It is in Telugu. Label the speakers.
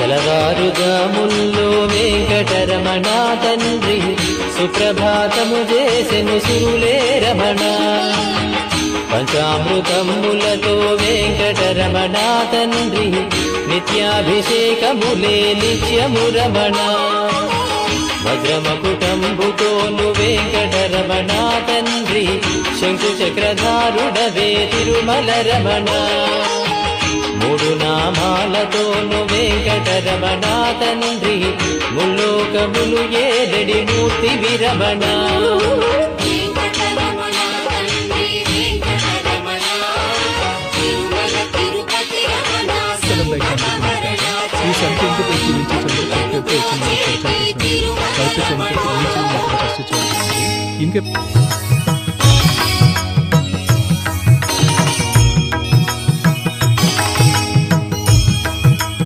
Speaker 1: తెలవారుజాముల్లో వెంకటరమణ తండ్రి సుప్రభాతము చేసెను సురులే రమణ. పంచామృతములతో వెంకటరమణ తండ్రి నిత్యాభిషేకములే నిత్యము రమణ. వజ్రమకుటంబుతోను వెంకటరమణ తండ్రి శంకు చక్రధారుడవే తిరుమల రమణ. మూడు నామాలతోను వెంకటరమణ తండ్రి ముల్లోకములు ఏదడి మూర్తి విరమణ.
Speaker 2: ఈ సంఖ్య ఇంటికి